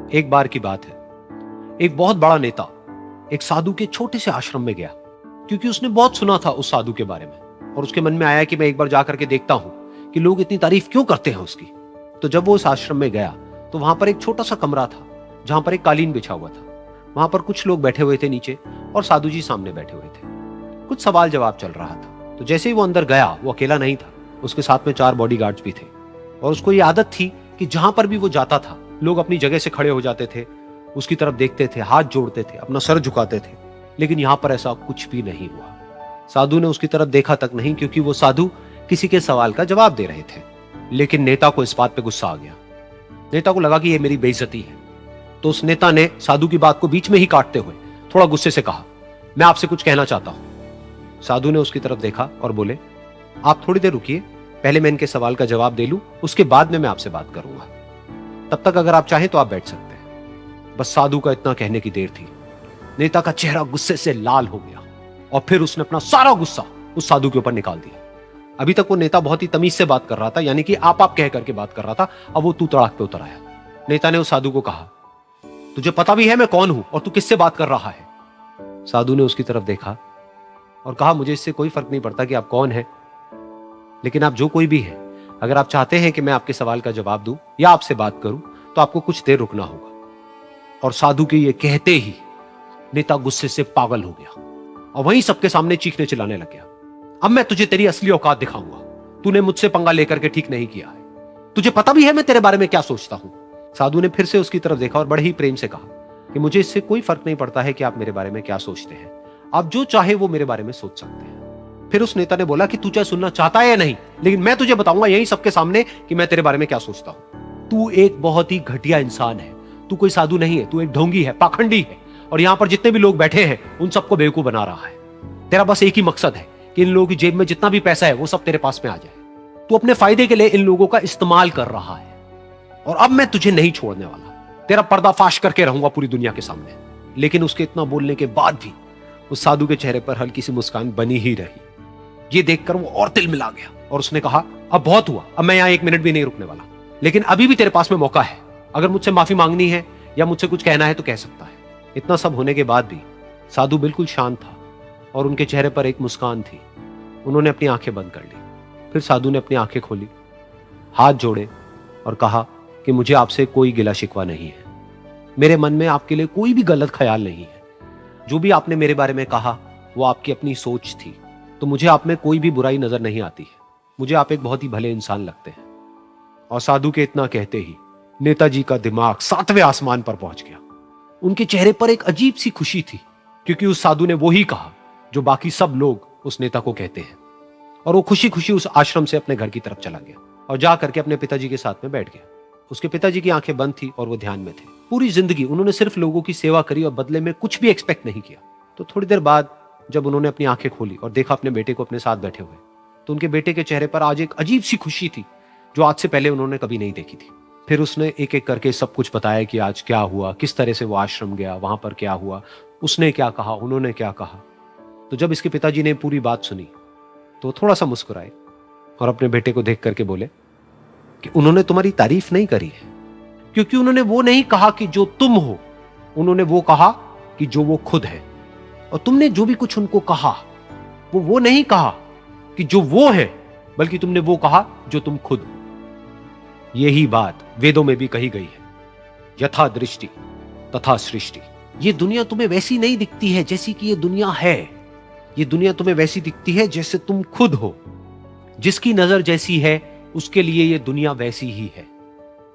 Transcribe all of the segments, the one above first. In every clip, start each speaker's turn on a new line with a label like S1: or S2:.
S1: एक बार की बात है, एक बहुत बड़ा नेता एक साधु के छोटे से आश्रम में गया, क्योंकि उसने बहुत सुना था उस साधु के बारे में और उसके मन में आया कि मैं एक बार जाकर के देखता हूं कि लोग इतनी तारीफ क्यों करते हैं उसकी। तो जब वो उस आश्रम में गया तो वहां पर एक छोटा सा कमरा था जहां पर एक कालीन बिछा हुआ था। वहां पर कुछ लोग बैठे हुए थे नीचे और साधु जी सामने बैठे हुए थे। कुछ सवाल जवाब चल रहा था। तो जैसे ही वो अंदर गया, वो अकेला नहीं था, उसके साथ में 4 बॉडीगार्ड्स भी थे और उसको ये आदत थी कि जहां पर भी वो जाता था लोग अपनी जगह से खड़े हो जाते थे, उसकी तरफ देखते थे, हाथ जोड़ते थे, अपना सर झुकाते थे। लेकिन यहां पर ऐसा कुछ भी नहीं हुआ। साधु ने उसकी तरफ देखा तक नहीं, क्योंकि वो साधु किसी के सवाल का जवाब दे रहे थे। लेकिन नेता को इस बात पे गुस्सा आ गया। नेता को लगा कि ये मेरी बेइज्जती है। तो उस नेता ने साधु की बात को बीच में ही काटते हुए थोड़ा गुस्से से कहा, मैं आपसे कुछ कहना चाहता हूं। साधु ने उसकी तरफ देखा और बोले, आप थोड़ी देर रुकिए, पहले मैं इनके सवाल का जवाब दे लूं, उसके बाद में मैं आपसे बात करूंगा। तब तक अगर आप चाहें तो आप बैठ सकते हैं। बस साधु का इतना कहने की देर थी। नेता का चेहरा गुस्से से लाल हो गया और फिर उसने अपना सारा गुस्सा उस साधु के ऊपर निकाल दिया। अभी तक वो नेता बहुत ही तमीज से बात कर रहा था, यानी कि आप कह करके बात कर रहा था। अब वो तू तड़ाक पे उतर आया। नेता ने उस साधु को कहा, तुझे पता भी है मैं कौन हूं और तू किससे बात कर रहा है? साधु ने उसकी तरफ देखा और कहा, मुझे इससे कोई फर्क नहीं पड़ता कि आप कौन हैं, लेकिन आप जो कोई भी है, अगर आप चाहते हैं कि मैं आपके सवाल का जवाब दूं या आपसे बात करूं तो आपको कुछ देर रुकना होगा। और साधु के ये कहते ही नेता गुस्से से पागल हो गया और वहीं सबके सामने चीखने चिल्लाने लग गया, अब मैं तुझे तेरी असली औकात दिखाऊंगा। तूने मुझसे पंगा लेकर के ठीक नहीं किया है। तुझे पता भी है मैं तेरे बारे में क्या सोचता हूं। साधु ने फिर से उसकी तरफ देखा और बड़े ही प्रेम से कहा कि मुझे इससे कोई फर्क नहीं पड़ता है कि आप मेरे बारे में क्या सोचते हैं। आप जो चाहे वो मेरे बारे में सोच सकते हैं। फिर उस नेता ने बोला कि तू चाहे सुनना चाहता है या नहीं, लेकिन मैं तुझे बताऊंगा यही सबके सामने कि मैं तेरे बारे में क्या सोचता हूं। तू एक बहुत ही घटिया इंसान है। तू कोई साधु नहीं है, तू एक ढोंगी है, पाखंडी है और यहां पर जितने भी लोग बैठे हैं उन सबको बेवकूफ बना रहा है। तेरा बस एक ही मकसद है कि इन लोगों की जेब में जितना भी पैसा है वो सब तेरे पास में आ जाए। तू अपने फायदे के लिए इन लोगों का इस्तेमाल कर रहा है और अब मैं तुझे नहीं छोड़ने वाला। तेरा पर्दाफाश करके रहूंगा पूरी दुनिया के सामने। लेकिन उसके इतना बोलने के बाद भी उस साधु के चेहरे पर हल्की सी मुस्कान बनी ही रही। ये देखकर वो और तिल मिला गया और उसने कहा, अब बहुत हुआ, अब मैं यहां 1 मिनट भी नहीं रुकने वाला। लेकिन अभी भी तेरे पास में मौका है। अगर मुझसे माफी मांगनी है या मुझसे कुछ कहना है तो कह सकता है। इतना सब होने के बाद भी साधु बिल्कुल शांत था और उनके चेहरे पर एक मुस्कान थी। उन्होंने अपनी आंखें बंद कर ली। फिर साधु ने अपनी आंखें खोली, हाथ जोड़े और कहा कि मुझे आपसे कोई गिला शिकवा नहीं है। मेरे मन में आपके लिए कोई भी गलत ख्याल नहीं है। जो भी आपने मेरे बारे में कहा वो आपकी अपनी सोच थी। तो मुझे आप में कोई भी बुराई नजर नहीं आती है। मुझे आप एक बहुत ही भले इंसान लगते हैं। और साधु के इतना कहते ही नेताजी का दिमाग 7वें आसमान पर पहुंच गया। उनके चेहरे पर एक अजीब सी खुशी थी, क्योंकि उस साधु ने वो ही कहा जो बाकी सब लोग उस नेता को कहते हैं। और वो खुशी खुशी उस आश्रम से अपने घर की तरफ चला गया और जा करके अपने पिताजी के साथ में बैठ गया। उसके पिताजी की आंखें बंद थी और वो ध्यान में थे। पूरी जिंदगी उन्होंने सिर्फ लोगों की सेवा करी और बदले में कुछ भी एक्सपेक्ट नहीं किया। तो थोड़ी देर बाद जब उन्होंने अपनी आंखें खोली और देखा अपने बेटे को अपने साथ बैठे हुए, तो उनके बेटे के चेहरे पर आज एक अजीब सी खुशी थी जो आज से पहले उन्होंने कभी नहीं देखी थी। फिर उसने एक एक करके सब कुछ बताया कि आज क्या हुआ, किस तरह से वो आश्रम गया, वहां पर क्या हुआ, उसने क्या कहा, उन्होंने क्या कहा। तो जब इसके पिताजी ने पूरी बात सुनी तो थोड़ा सा मुस्कुराए और अपने बेटे को देख करके बोले कि उन्होंने तुम्हारी तारीफ नहीं करी है, क्योंकि उन्होंने वो नहीं कहा कि जो तुम हो, उन्होंने वो कहा कि जो वो खुद है। और तुमने जो भी कुछ उनको कहा वो नहीं कहा कि जो वो है, बल्कि तुमने वो कहा जो तुम खुद हो। यही बात वेदों में भी कही गई है, यथा दृष्टि तथा सृष्टि। ये दुनिया तुम्हें वैसी नहीं दिखती है जैसी कि ये दुनिया है। ये दुनिया तुम्हें वैसी दिखती है जैसे तुम खुद हो। जिसकी नजर जैसी है उसके लिए ये दुनिया वैसी ही है।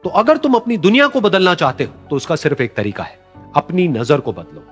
S1: तो अगर तुम अपनी दुनिया को बदलना चाहते हो तो उसका सिर्फ एक तरीका है, अपनी नजर को बदलो।